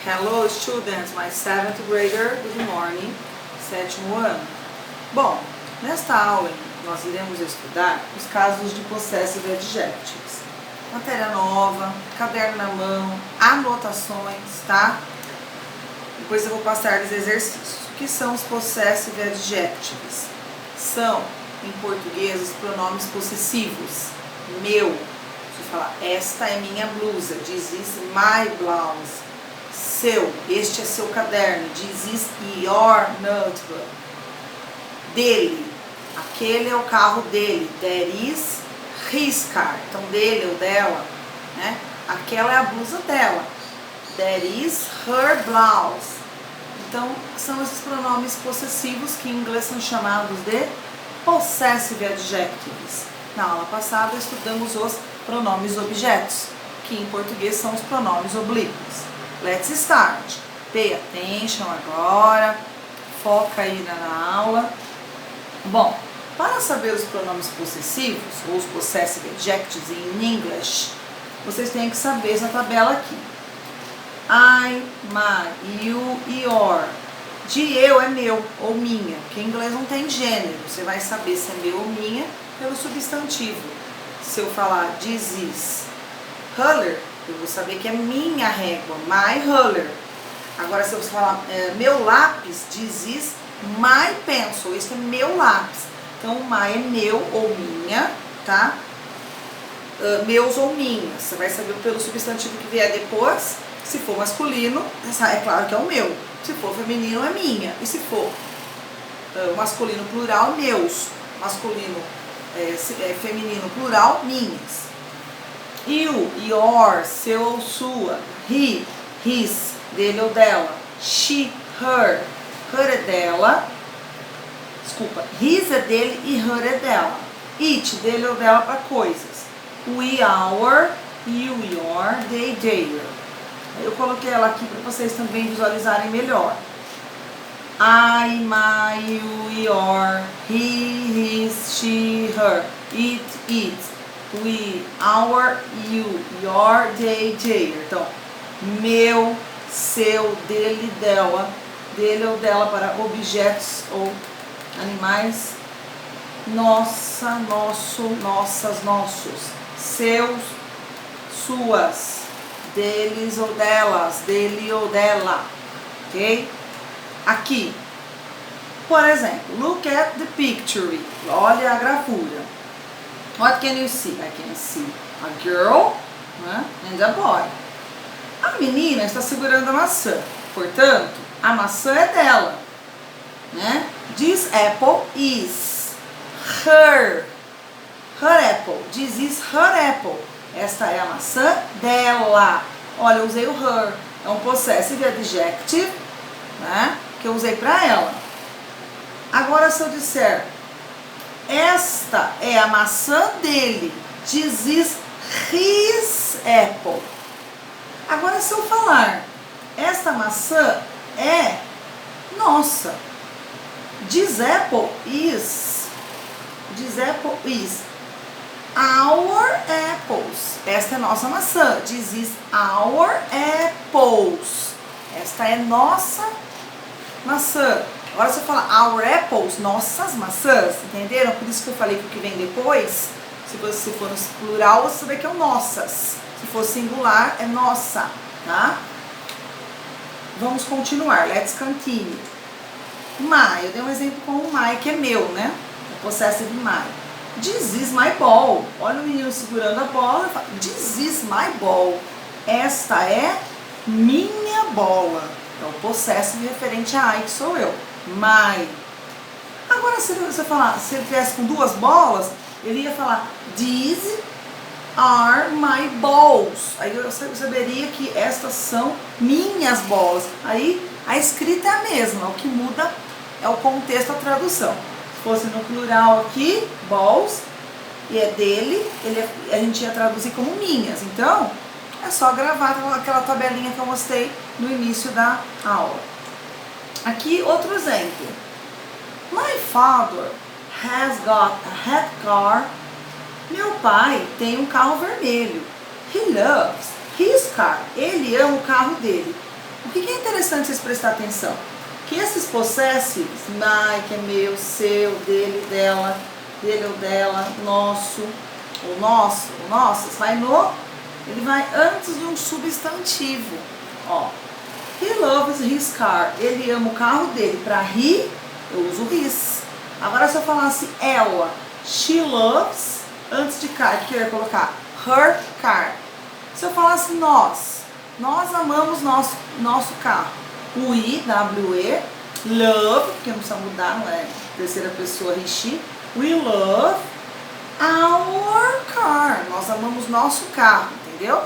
Hello students, my 7th grader, good morning, sétimo ano. Bom, nesta aula nós iremos estudar os casos de possessive adjectives. Matéria nova, caderno na mão, anotações, tá? Depois eu vou passar os exercícios. O que são os possessive adjectives? São, em português, os pronomes possessivos. Meu, você fala, esta é minha blusa, this is my blouse. Seu, este é seu caderno, this is your notebook. Dele, aquele é o carro dele, that is his car. Então dele ou dela, né? Aquela é a blusa dela, that is her blouse. Então são esses pronomes possessivos que em inglês são chamados de possessive adjectives. Na aula passada estudamos os pronomes objetos, que em português são os pronomes oblíquos. Let's start. Pay attention agora. Foca aí na aula. Bom, para saber os pronomes possessivos, ou os possessive adjectives em English, vocês têm que saber essa tabela aqui. I, my, you, your. De eu é meu ou minha, porque em inglês não tem gênero. Você vai saber se é meu ou minha pelo substantivo. Se eu falar this is color, eu vou saber que é minha régua, my ruler. Agora, se eu falar meu lápis, this is my pencil, este é meu lápis. Então, my é meu ou minha, tá? Meus ou minhas. Você vai saber pelo substantivo que vier depois. Se for masculino, é claro que é o meu. Se for feminino, é minha. E se for masculino plural, meus. Masculino feminino plural, minhas. You, your, seu ou sua. He, his, dele ou dela. She, her. Her é dela. Desculpa, his é dele e her é dela. It, dele ou dela para coisas. We, our, you, your, they, their. Eu coloquei ela aqui para vocês também visualizarem melhor. I, my, you, your, he, his, she, her. It, it. We, our, you, your, they, their. Então, meu, seu, dele, dela, dele ou dela para objetos ou animais. Nossa, nosso, nossas, nossos. Seus, suas, deles ou delas, dele ou dela. Ok? Aqui, por exemplo, look at the picture. Olha a gravura. What can you see? I can see a girl, né, and a boy. A menina está segurando a maçã, portanto, a maçã é dela, né? This apple is her apple. This is her apple. Esta é a maçã dela. Olha, eu usei o her. É um possessive adjective, né, que eu usei para ela. Agora, se eu disser esta é a maçã dele, this is his apple. Agora, se eu falar esta maçã é nossa, this apple is our apples. Esta é nossa maçã, this is our apples. Esta é nossa maçã. Agora, se eu falar our apples, nossas maçãs, entenderam? Por isso que eu falei que o que vem depois, se for no plural, você vai ver que é o nossas. Se for singular, é nossa, tá? Vamos continuar, let's continue. My, eu dei um exemplo com o my, que é meu, né? O possessive my. This is my ball. Olha o menino segurando a bola e fala, this is my ball. Esta é minha bola. É o possessive referente a I, que sou eu. My. Agora, se você falar, se ele tivesse com duas bolas, ele ia falar these are my balls. Aí eu saberia que estas são minhas bolas. Aí a escrita é a mesma, o que muda é o contexto, a tradução. Se fosse no plural aqui, balls, e é dele, a gente ia traduzir como minhas. Então, é só gravar aquela tabelinha que eu mostrei no início da aula. Aqui, outro exemplo. My father has got a red car. Meu pai tem um carro vermelho. He loves his car. Ele ama o carro dele. O que é interessante vocês prestar atenção? Que esses possessivos, my, que é meu, seu, dele, dela, dele ou dela, nosso, o nosso, o nossas, ele vai antes de um substantivo. Ó, he loves his car. Ele ama o carro dele. Para he, eu uso his. Agora se eu falasse ela, she loves, antes de car, que eu ia colocar her car. Se eu falasse nós amamos nosso carro. We, W-E, love, porque não precisa mudar, não é terceira pessoa, he, she. We love our car. Nós amamos nosso carro, entendeu?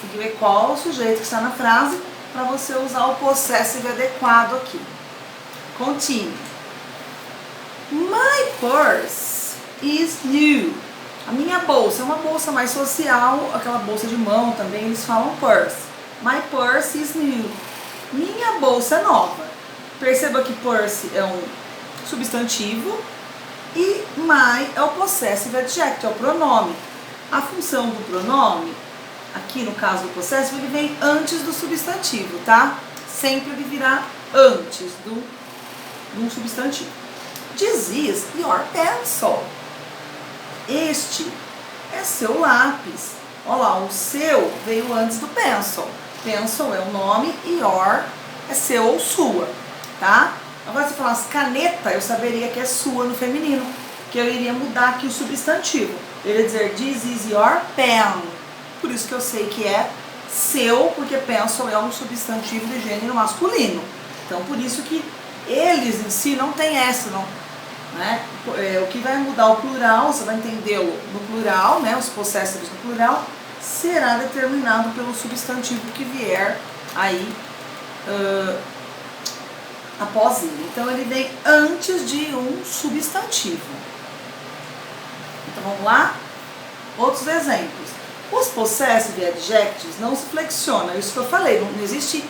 Tem que ver qual o sujeito que está na frase para você usar o possessive adequado aqui. Continue. My purse is new. A minha bolsa é uma bolsa mais social, aquela bolsa de mão também, eles falam purse. My purse is new. Minha bolsa é nova. Perceba que purse é um substantivo e my é o possessive adjective, é o pronome. A função do pronome, aqui no caso do possessive, ele vem antes do substantivo, tá? Sempre ele virá antes do substantivo. This is your pencil. Este é seu lápis. Olha lá, o seu veio antes do pencil. Pencil é o nome e your é seu ou sua, tá? Agora se eu falasse caneta, eu saberia que é sua no feminino, que eu iria mudar aqui o substantivo. Eu iria dizer this is your pen. Por isso que eu sei que é seu, porque pencil é um substantivo de gênero masculino. Então por isso que eles em si não tem essa, não, né? O que vai mudar o plural, você vai entendê-lo no plural, né? Os possessivos no plural, será determinado pelo substantivo que vier aí após ele. Então ele vem antes de um substantivo. Então vamos lá? Outros exemplos. Os possessive adjectives não se flexionam, isso que eu falei, não existe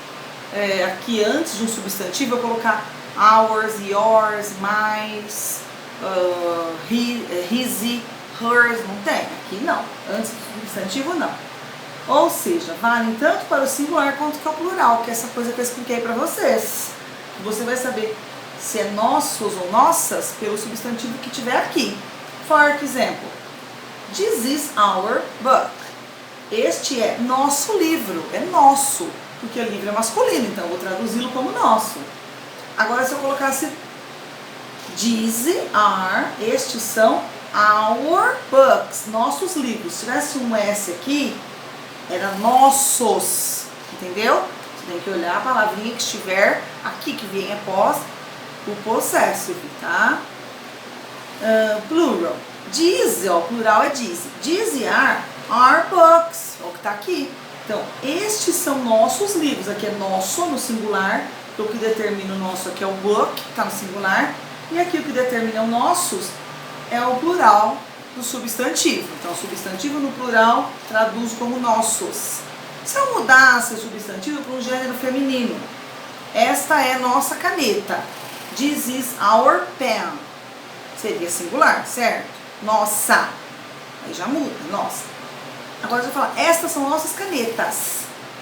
aqui antes de um substantivo eu colocar ours, yours, mine, his, hers, não tem, aqui não, antes do substantivo não. Ou seja, valem tanto para o singular quanto para o plural, que é essa coisa que eu expliquei para vocês. Você vai saber se é nossos ou nossas pelo substantivo que tiver aqui. For example, this is our book. Este é nosso livro, é nosso, porque o livro é masculino, então eu vou traduzi-lo como nosso. Agora se eu colocasse these are, estes são our books, nossos livros. Se tivesse um S aqui, era nossos, entendeu? Você tem que olhar a palavrinha que estiver aqui, que vem após o possessive, tá? Plural. These, ó, plural é these. These are our books, é o que está aqui. Então, estes são nossos livros. Aqui é nosso no singular, o que determina o nosso aqui é o book, que está no singular. E aqui o que determina o nossos é o plural do substantivo. Então, o substantivo no plural traduz como nossos. Se eu mudasse o substantivo para um gênero feminino, esta é nossa caneta. This is our pen. Seria singular, certo? Nossa. Aí já muda, nossa. Agora eu vou falar, estas são nossas canetas.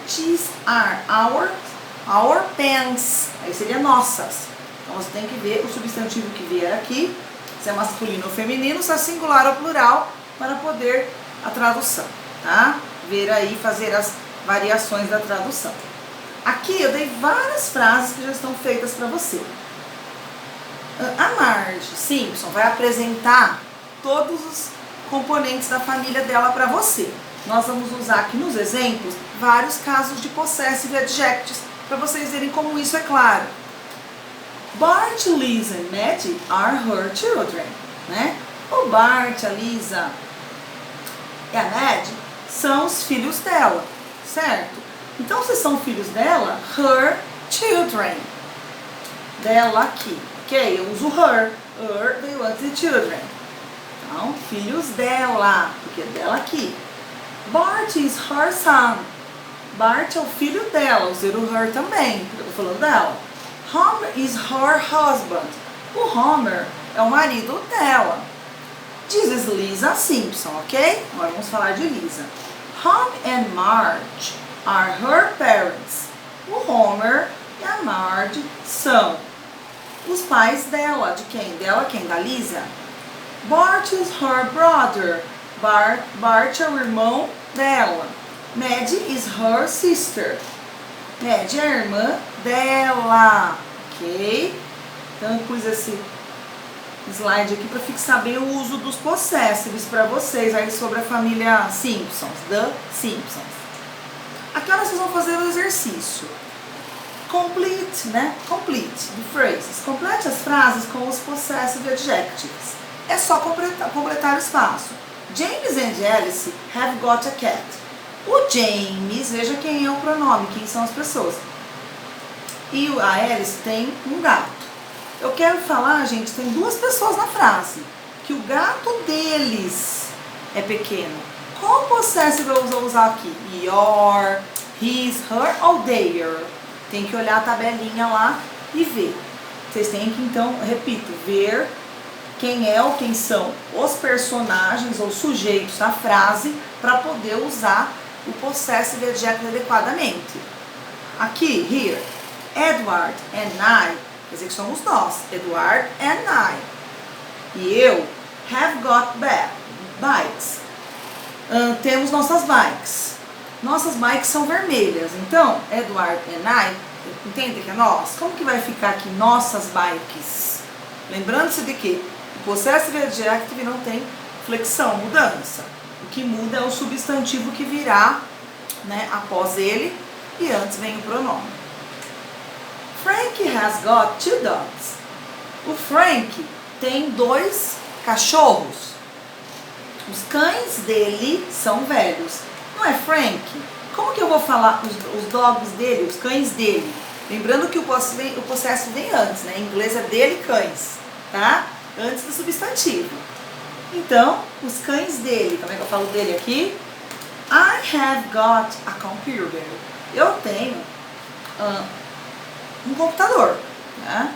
These are our pens. Aí seria nossas. Então você tem que ver o substantivo que vier aqui, se é masculino ou feminino, se é singular ou plural, para poder a tradução, tá? Ver aí, fazer as variações da tradução. Aqui eu dei várias frases que já estão feitas para você. A Marge Simpson vai apresentar todos os componentes da família dela para você. Nós vamos usar aqui nos exemplos vários casos de possessive adjectives para vocês verem como isso é claro. Bart, Lisa e Maddie are her children, né? O Bart, a Lisa e a Maddie são os filhos dela, certo? Então, se são filhos dela, her children. Dela aqui, ok? Eu uso her. Her veio antes de children. Então, filhos dela, porque é dela aqui. Bart is her son. Bart é o filho dela, usei o her também, porque eu tô falando dela. Homer is her husband. O Homer é o marido dela. This is Lisa Simpson, ok? Agora vamos falar de Lisa. Tom and Marge are her parents. O Homer e a Marge são os pais dela. De quem? Dela quem? Da Lisa. Bart is her brother. Bart é o irmão dela. Maddie is her sister. Maddie é a irmã dela. Ok? Então eu pus esse slide aqui para fixar bem o uso dos possessivos para vocês aí sobre a família Simpsons, The Simpsons. Aqui vocês vão fazer o exercício. Complete, né? Complete the phrases. Complete as frases com os possessive adjectives. É só completar o espaço. James and Alice have got a cat. O James, veja quem é o pronome, quem são as pessoas. E a Alice tem um gato. Eu quero falar, gente, tem duas pessoas na frase. Que o gato deles é pequeno. Qual possessive eu vou usar aqui? Your, his, her ou their? Tem que olhar a tabelinha lá e ver. Vocês têm que, então, repito, ver quem é ou quem são os personagens ou sujeitos da frase para poder usar o possessive adjective adequadamente. Aqui, here, Edward and I, quer dizer que somos nós, Edward and I. E eu, have got bikes. Temos nossas bikes. Nossas bikes são vermelhas. Então, Edward and I, entende que é nós? Como que vai ficar aqui nossas bikes? Lembrando-se de que o possessive adjective não tem flexão, mudança. O que muda é o substantivo que virá, né, após ele e antes vem o pronome. Frank has got 2 dogs. O Frank tem 2 cachorros. Os cães dele são velhos. Não é Frank? Como que eu vou falar os dogs dele, os cães dele? Lembrando que o possesso vem antes, né? Em inglês é dele cães, tá? Antes do substantivo. Então, os cães dele, como é que eu falo dele aqui? I have got a computer. Eu tenho um computador, né?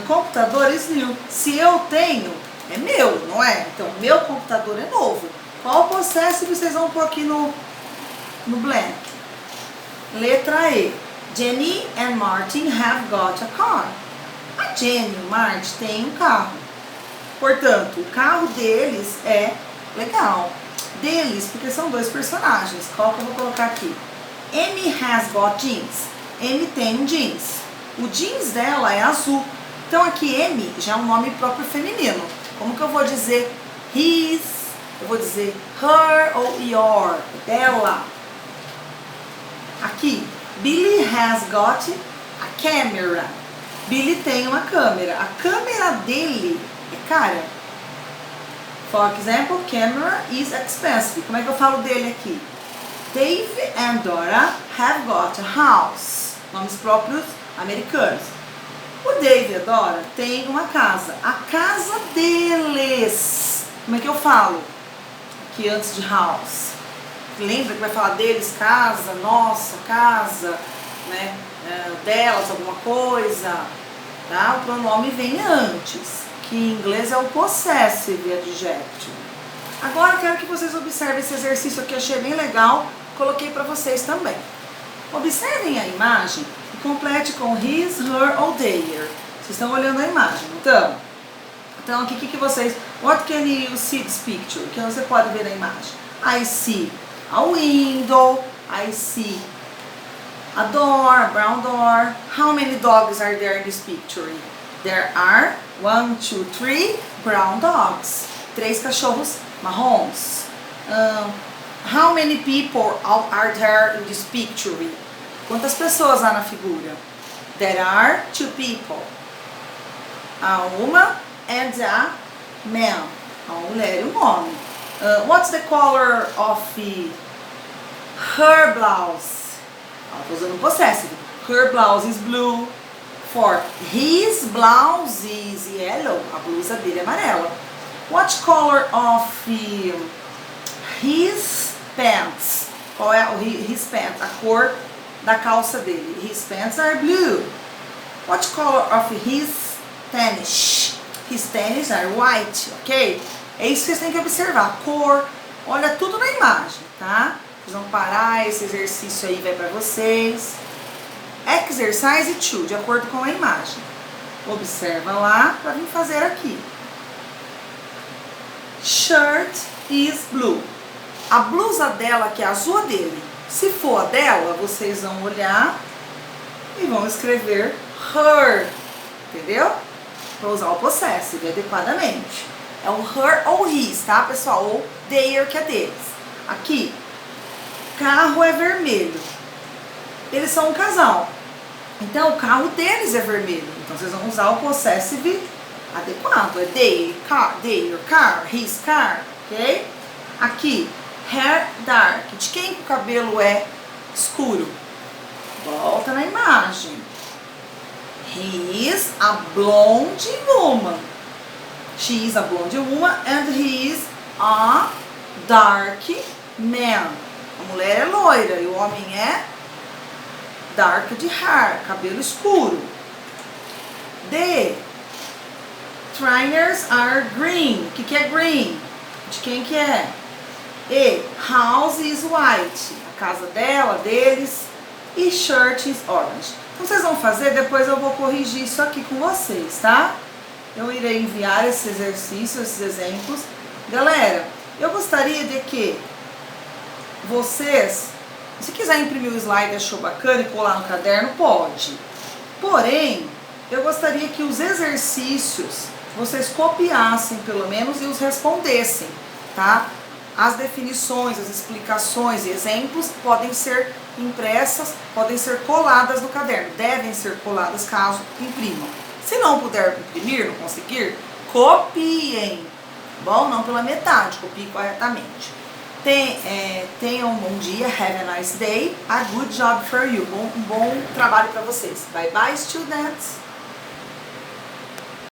Computador is new. Se eu tenho, é meu, não é? Então, meu computador é novo. Qual possessive vocês vão pôr aqui no blank? Letra E. Jenny and Martin have got a car. A Jenny e o Martin têm um carro. Portanto, o carro deles é legal. Deles, porque são 2 personagens. Qual que eu vou colocar aqui? Amy has got jeans. Amy tem um jeans. O jeans dela é azul. Então aqui Amy já é um nome próprio feminino. Como que eu vou dizer his? Eu vou dizer her ou your, dela. Aqui, Billy has got a camera. Billy tem uma câmera. A câmera dele é cara. For example, camera is expensive. Como é que eu falo dele aqui? Dave and Dora have got a house. Nomes próprios americanos. O Dave e a Dora têm uma casa. A casa deles. Como é que eu falo? Aqui antes de house. Lembra que vai falar deles, casa, nossa, casa, né? Delas, alguma coisa. Tá? O pronome vem antes, que em inglês é o possessive adjective. Agora eu quero que vocês observem esse exercício aqui, achei bem legal, coloquei para vocês também. Observem a imagem e complete com his, her ou their. Vocês estão olhando a imagem, então aqui, o que vocês... What can you see this picture? O que você pode ver na imagem? I see a window, I see a door, a brown door. How many dogs are there in this picture? There are 1, 2, 3 brown dogs. 3 cachorros marrons. How many people are there in this picture? Quantas pessoas há na figura? There are 2 people. Há uma and a man. Há uma mulher e um homem. What's the color of her blouse? Estou usando um possessive. Her blouse is blue. For his blouse is yellow. A blusa dele é amarela. What color of his pants? Qual é his pants? A cor da calça dele. His pants are blue. What color of his tennis? His tennis are white, ok? É isso que vocês têm que observar. A cor, olha tudo na imagem, tá? Vocês vão parar, esse exercício aí vai para vocês. Exercise 2, de acordo com a imagem. Observa lá para vir fazer aqui. Shirt is blue. A blusa dela, que é azul, a dele. Se for a dela, vocês vão olhar e vão escrever her. Entendeu? Para usar o possessive adequadamente. É o her ou his, tá, pessoal? Ou their, que é deles. Aqui, carro é vermelho. Eles são um casal. Então, o carro deles é vermelho. Então, vocês vão usar o possessive adequado. É their car, his car, ok? Aqui, hair dark. De quem o cabelo é escuro? Volta na imagem. He is a blonde woman. She is a blonde woman and he is a dark man. A mulher é loira e o homem é dark de hair, cabelo escuro. The trainers are green. O que é green? De quem que é? E house is white. A casa dela, deles. E shirt is orange. Então vocês vão fazer, depois eu vou corrigir isso aqui com vocês, tá? Eu irei enviar esse exercício, esses exemplos. Galera, eu gostaria de que vocês, se quiser imprimir o slide, achou bacana e colar no caderno, pode. Porém, eu gostaria que os exercícios vocês copiassem pelo menos e os respondessem, tá? As definições, as explicações e exemplos podem ser impressas, podem ser coladas no caderno. Devem ser coladas caso imprimam. Se não puder imprimir, não conseguir, copiem. Bom, não pela metade, copie corretamente. Tenham um bom dia, have a nice day, a good job for you. Um bom trabalho para vocês. Bye bye, students!